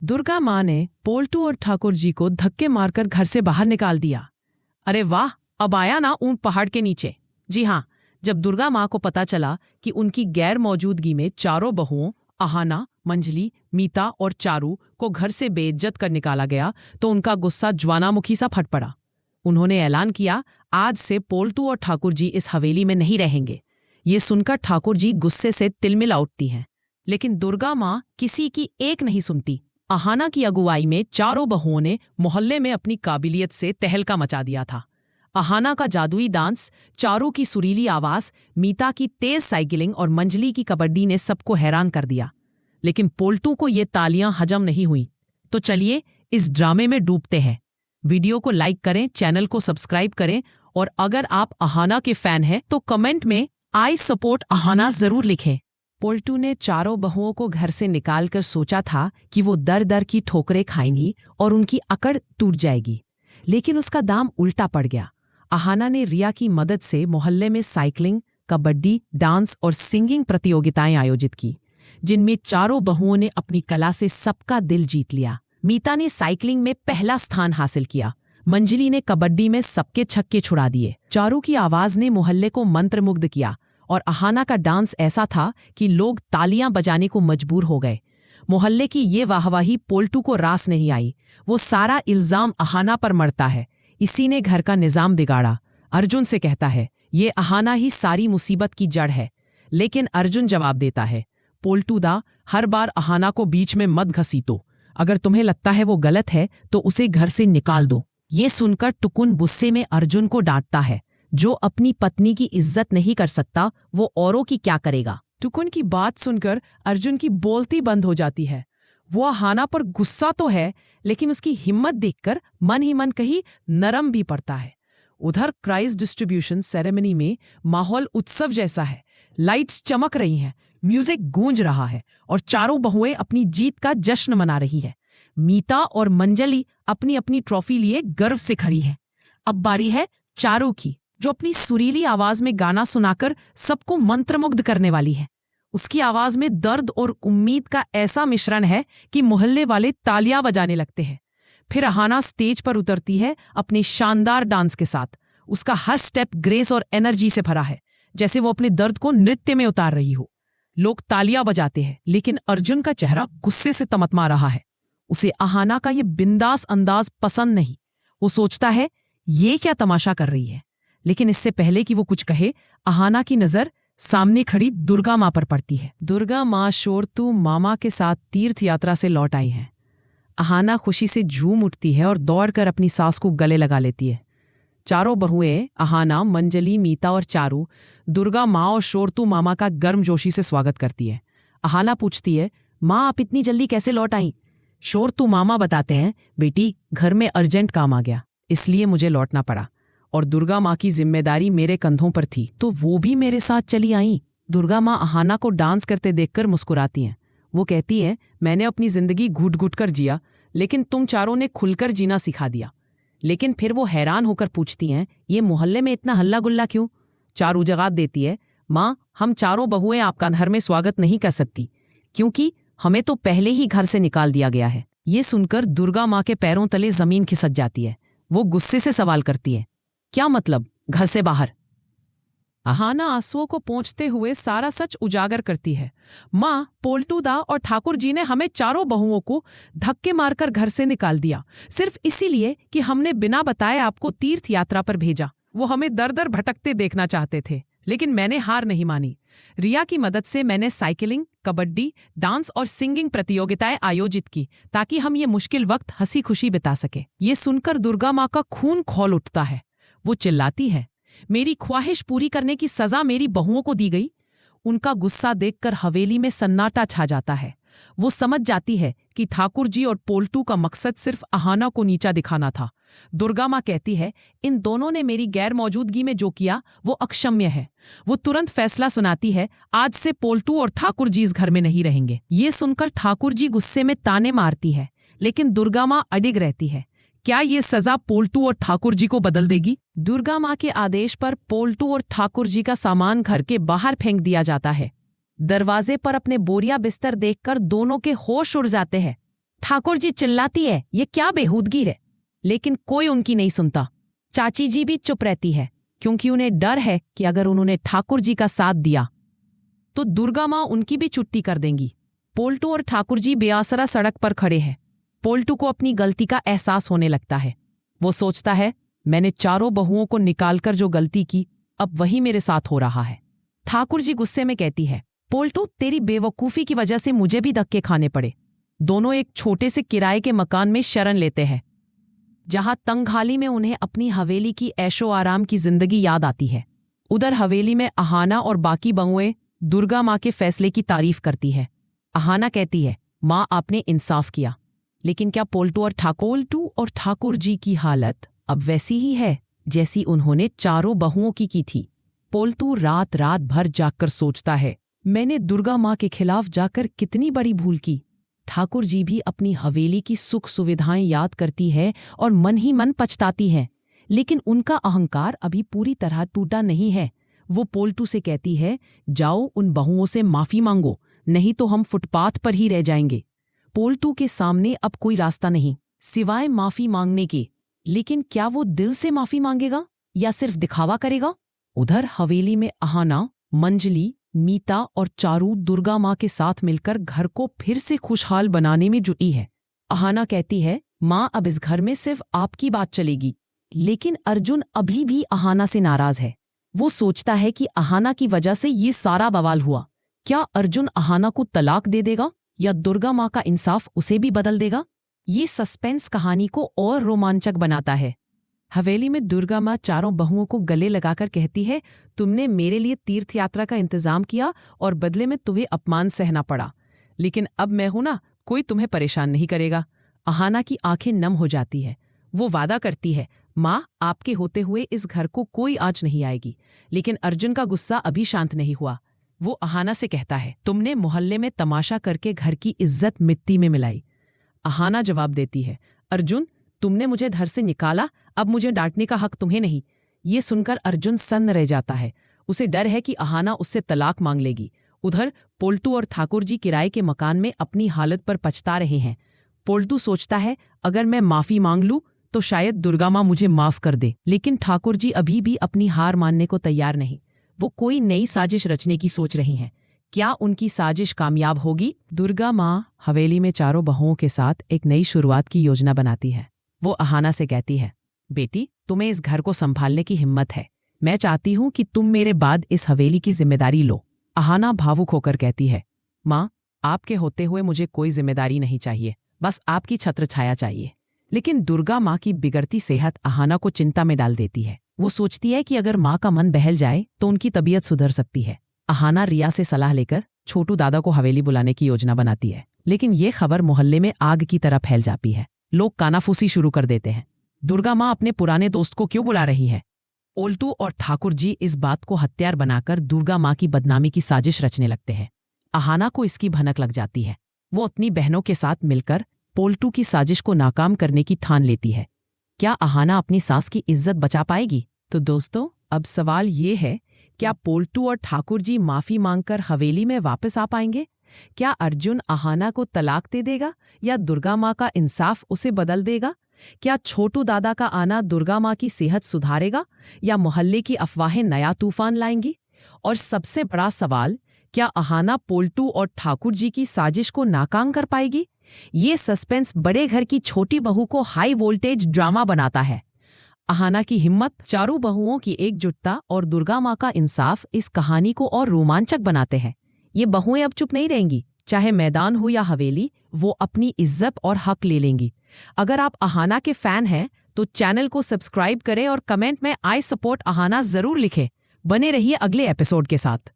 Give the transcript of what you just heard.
दुर्गा माँ ने पोल्टू और ठाकुर जी को धक्के मारकर घर से बाहर निकाल दिया। अरे वाह, अब आया ना ऊंट पहाड़ के नीचे। जी हाँ, जब दुर्गा माँ को पता चला कि उनकी गैर मौजूदगी में चारों बहुओं अहाना, मंजली, मीता और चारू को घर से बेइज्जत कर निकाला गया तो उनका गुस्सा ज्वालामुखी सा फट पड़ा। उन्होंने ऐलान किया, आज से पोल्टू और ठाकुर जी इस हवेली में नहीं रहेंगे। ये सुनकर ठाकुर जी गुस्से से तिलमिला उठती हैं, लेकिन दुर्गा माँ किसी की एक नहीं सुनती। अहाना की अगुवाई में चारों बहुओं ने मोहल्ले में अपनी काबिलियत से तहलका मचा दिया था। अहाना का जादुई डांस, चारू की सुरीली आवाज, मीता की तेज साइकिलिंग और मंजली की कबड्डी ने सबको हैरान कर दिया। लेकिन पोल्टू को ये तालियां हजम नहीं हुई। तो चलिए इस ड्रामे में डूबते हैं। वीडियो को लाइक करें, चैनल को सब्सक्राइब करें और अगर आप अहाना के फैन हैं तो कमेंट में आई सपोर्ट अहाना जरूर लिखें। पोल्टू ने चारों बहुओं को घर से निकालकर सोचा था कि वो दर दर की ठोकरें खाएंगी और उनकी अकड़ टूट जाएगी, लेकिन उसका दाम उल्टा पड़ गया। अहाना ने रिया की मदद से मोहल्ले में साइकिलिंग, कबड्डी, डांस और सिंगिंग प्रतियोगिताएं आयोजित की, जिनमें चारों बहुओं ने अपनी कला से सबका दिल जीत लिया। मीता ने साइकिलिंग में पहला स्थान हासिल किया, मंजली ने कबड्डी में सबके छक्के छुड़ा दिए, चारू की आवाज ने मोहल्ले को मंत्रमुग्ध किया और अहाना का डांस ऐसा था कि लोग तालियां बजाने को मजबूर हो गए। मोहल्ले की ये वाहवाही पोल्टू को रास नहीं आई। वो सारा इल्जाम अहाना पर मढ़ता है, इसी ने घर का निजाम बिगाड़ा। अर्जुन से कहता है, ये अहाना ही सारी मुसीबत की जड़ है। लेकिन अर्जुन जवाब देता है, पोल्टू दा, हर बार अहाना को बीच में मत घसीटो। अगर तुम्हें लगता है वो गलत है तो उसे घर से निकाल दो। ये सुनकर टुकुन गुस्से में अर्जुन को डांटता है, जो अपनी पत्नी की इज्जत नहीं कर सकता वो औरों की क्या करेगा। टुकुन की बात सुनकर अर्जुन की बोलती बंद हो जाती है। वो अहाना पर गुस्सा तो है, लेकिन उसकी हिम्मत देखकर मन ही मन कहीं नरम भी पड़ता है। उधर प्राइज डिस्ट्रीब्यूशन सेरेमनी में माहौल उत्सव जैसा है। लाइट्स चमक रही हैं, म्यूजिक गूंज रहा है और चारों बहुएं अपनी जीत का जश्न मना रही है। मीता और मंजली अपनी अपनी ट्रॉफी लिए गर्व से खड़ी है। अब बारी है चारू की, जो अपनी सुरीली आवाज में गाना सुनाकर सबको मंत्रमुग्ध करने वाली है। उसकी आवाज में दर्द और उम्मीद का ऐसा मिश्रण है कि मोहल्ले वाले तालियां बजाने लगते हैं। फिर अहाना स्टेज पर उतरती है अपने शानदार डांस के साथ। उसका हर स्टेप ग्रेस और एनर्जी से भरा है, जैसे वो अपने दर्द को नृत्य में उतार रही हो। लोग तालियां बजाते हैं, लेकिन अर्जुन का चेहरा गुस्से से तमतमा रहा है। उसे अहाना का ये बिंदास अंदाज पसंद नहीं। वो सोचता है, ये क्या तमाशा कर रही है। लेकिन इससे पहले कि वो कुछ कहे, अहाना की नजर सामने खड़ी दुर्गा माँ पर पड़ती है। दुर्गा माँ शोरतू मामा के साथ तीर्थ यात्रा से लौट आई हैं। अहाना खुशी से झूम उठती है और दौड़कर अपनी सास को गले लगा लेती है। चारों बहुएं अहाना, मंजली, मीता और चारू दुर्गा माँ और शोरतू मामा का गर्मजोशी से स्वागत करती है। अहाना पूछती है, माँ आप इतनी जल्दी कैसे लौट आई? शोरतू मामा बताते हैं, बेटी घर में अर्जेंट काम आ गया, इसलिए मुझे लौटना पड़ा और दुर्गा माँ की जिम्मेदारी मेरे कंधों पर थी, तो वो भी मेरे साथ चली आई। दुर्गा माँ अहाना को डांस करते देखकर मुस्कुराती हैं। वो कहती है, मैंने अपनी जिंदगी घुट घुट कर जिया, लेकिन तुम चारों ने खुलकर जीना सिखा दिया। लेकिन फिर वो हैरान होकर पूछती हैं, ये मोहल्ले में इतना हल्ला गुल्ला क्यों? चारू जवाब देती है, माँ हम चारों बहुएं आपका घर में स्वागत नहीं कर सकती, क्योंकि हमें तो पहले ही घर से निकाल दिया गया है। ये सुनकर दुर्गा माँ के पैरों तले जमीन खिसक जाती है। वो गुस्से से सवाल करती है, क्या मतलब घर से बाहर? अहाना आंसुओं को पोंछते हुए सारा सच उजागर करती है। माँ, पोल्टू दा और ठाकुर जी ने हमें चारों बहुओं को धक्के मारकर घर से निकाल दिया, सिर्फ इसीलिए कि हमने बिना बताए आपको तीर्थ यात्रा पर भेजा। वो हमें दर दर भटकते देखना चाहते थे, लेकिन मैंने हार नहीं मानी। रिया की मदद से मैंने साइकिलिंग, कबड्डी, डांस और सिंगिंग प्रतियोगिताएं आयोजित की, ताकि हम ये मुश्किल वक्त हंसी खुशी बिता सके। ये सुनकर दुर्गा माँ का खून खौल उठता है। वो चिल्लाती है, मेरी ख्वाहिश पूरी करने की सजा मेरी बहुओं को दी गई। उनका गुस्सा देखकर हवेली में सन्नाटा छा जाता है। वो समझ जाती है कि ठाकुर जी और पोल्टू का मकसद सिर्फ अहाना को नीचा दिखाना था। दुर्गा माँ कहती है, इन दोनों ने मेरी गैर मौजूदगी में जो किया वो अक्षम्य है। वो तुरंत फैसला सुनाती है, आज से पोल्टू और ठाकुर जी इस घर में नहीं रहेंगे। ये सुनकर ठाकुर जी गुस्से में ताने मारती है, लेकिन दुर्गा माँ अडिग रहती है। क्या ये सजा पोल्टू और ठाकुर जी को बदल देगी? दुर्गा माँ के आदेश पर पोल्टू और ठाकुर जी का सामान घर के बाहर फेंक दिया जाता है। दरवाजे पर अपने बोरिया बिस्तर देखकर दोनों के होश उड़ जाते हैं। ठाकुर जी चिल्लाती है, ये क्या बेहूदगी है, लेकिन कोई उनकी नहीं सुनता। चाची जी भी चुप रहती है क्योंकि उन्हें डर है कि अगर उन्होंने ठाकुर जी का साथ दिया तो दुर्गा माँ उनकी भी छुट्टी कर देंगी। पोल्टू और ठाकुर जी बेआसरा सड़क पर खड़े हैं। पोल्टू को अपनी गलती का एहसास होने लगता है। वो सोचता है, मैंने चारों बहुओं को निकालकर जो गलती की, अब वही मेरे साथ हो रहा है। ठाकुर जी गुस्से में कहती है, पोल्टू तेरी बेवकूफ़ी की वजह से मुझे भी धक्के खाने पड़े। दोनों एक छोटे से किराए के मकान में शरण लेते हैं, जहां तंगहाली में उन्हें अपनी हवेली की ऐशो आराम की जिंदगी याद आती है। उधर हवेली में अहाना और बाकी बहुएं दुर्गा माँ के फैसले की तारीफ करती है। अहाना कहती है, माँ आपने इंसाफ किया, लेकिन क्या पोल्टू और ठाकुर जी की हालत अब वैसी ही है जैसी उन्होंने चारों बहुओं की थी? पोल्टू रात रात भर जागकर सोचता है, मैंने दुर्गा माँ के खिलाफ जाकर कितनी बड़ी भूल की। ठाकुर जी भी अपनी हवेली की सुख सुविधाएं याद करती है और मन ही मन पछताती है, लेकिन उनका अहंकार अभी पूरी तरह टूटा नहीं है। वो पोल्टू से कहती है, जाओ उन बहुओं से माफी मांगो, नहीं तो हम फुटपाथ पर ही रह जाएंगे। पोल्टू के सामने अब कोई रास्ता नहीं सिवाय माफी मांगने के, लेकिन क्या वो दिल से माफी मांगेगा या सिर्फ दिखावा करेगा? उधर हवेली में अहाना, मंजली, मीता और चारू दुर्गा माँ के साथ मिलकर घर को फिर से खुशहाल बनाने में जुटी है। अहाना कहती है, माँ अब इस घर में सिर्फ आपकी बात चलेगी। लेकिन अर्जुन अभी भी अहाना से नाराज है। वो सोचता है कि अहाना की वजह से ये सारा बवाल हुआ। क्या अर्जुन अहाना को तलाक दे देगा या दुर्गा माँ का इंसाफ उसे भी बदल देगा? ये सस्पेंस कहानी को और रोमांचक बनाता है। हवेली में दुर्गा माँ चारों बहुओं को गले लगाकर कहती है, तुमने मेरे लिए तीर्थ यात्रा का इंतजाम किया और बदले में तुम्हें अपमान सहना पड़ा, लेकिन अब मैं हूं ना, कोई तुम्हें परेशान नहीं करेगा। अहाना की आंखें नम हो जाती है। वो वादा करती है, माँ आपके होते हुए इस घर को कोई आंच नहीं आएगी। लेकिन अर्जुन का गुस्सा अभी शांत नहीं हुआ। वो अहाना से कहता है, तुमने मोहल्ले में तमाशा करके घर की इज्जत मिट्टी में मिलाई। अहाना जवाब देती है, अर्जुन तुमने मुझे घर से निकाला, अब मुझे डांटने का हक तुम्हें नहीं। ये सुनकर अर्जुन सन्न रह जाता है। उसे डर है कि अहाना उससे तलाक मांग लेगी। उधर पोल्टू और ठाकुर जी किराए के मकान में अपनी हालत पर पछता रहे हैं। पोल्टू सोचता है, अगर मैं माफी मांग लूं तो शायद दुर्गा माँ मुझे माफ कर दे। लेकिन ठाकुर जी अभी भी अपनी हार मानने को तैयार नहीं। वो कोई नई साजिश रचने की सोच रही हैं। क्या उनकी साजिश कामयाब होगी? दुर्गा माँ हवेली में चारों बहुओं के साथ एक नई शुरुआत की योजना बनाती है। वो अहाना से कहती है, बेटी तुम्हें इस घर को संभालने की हिम्मत है। मैं चाहती हूं कि तुम मेरे बाद इस हवेली की जिम्मेदारी लो। अहाना भावुक होकर कहती है, माँ आपके होते हुए मुझे कोई जिम्मेदारी नहीं चाहिए, बस आपकी छत्र छाया चाहिए। लेकिन दुर्गा माँ की बिगड़ती सेहत अहाना को चिंता में डाल देती है। वो सोचती है कि अगर माँ का मन बहल जाए तो उनकी तबीयत सुधर सकती है। अहाना रिया से सलाह लेकर छोटू दादा को हवेली बुलाने की योजना बनाती है, लेकिन ये खबर मोहल्ले में आग की तरह फैल जाती है। लोग कानाफूसी शुरू कर देते हैं। दुर्गा माँ अपने पुराने दोस्त को क्यों बुला रही है? पोल्टू और ठाकुर जी इस बात को हथियार बनाकर दुर्गा माँ की बदनामी की साजिश रचने लगते हैं। अहाना को इसकी भनक लग जाती है। वो अपनी बहनों के साथ मिलकर पोल्टू की साजिश को नाकाम करने की ठान लेती है। क्या अहाना अपनी सास की इज्जत बचा पाएगी? तो दोस्तों, अब सवाल ये है, क्या पोल्टू और ठाकुर जी माफी मांगकर हवेली में वापस आ पाएंगे? क्या अर्जुन अहाना को तलाक दे देगा या दुर्गा माँ का इंसाफ उसे बदल देगा? क्या छोटू दादा का आना दुर्गा माँ की सेहत सुधारेगा या मोहल्ले की अफवाहें नया तूफान लाएंगी? और सबसे बड़ा सवाल, क्या अहाना पोल्टू और ठाकुर जी की साजिश को नाकाम कर पाएगी? ये सस्पेंस बड़े घर की छोटी बहू को हाई वोल्टेज ड्रामा बनाता है। अहाना की हिम्मत, चारों बहुओं की एकजुटता और दुर्गा माँ का इंसाफ इस कहानी को और रोमांचक बनाते हैं। ये बहुएं अब चुप नहीं रहेंगी। चाहे मैदान हो या हवेली, वो अपनी इज्जत और हक ले लेंगी। अगर आप अहाना के फैन हैं तो चैनल को सब्सक्राइब करें और कमेंट में आई सपोर्ट अहाना जरूर लिखें। बने रहिए अगले एपिसोड के साथ।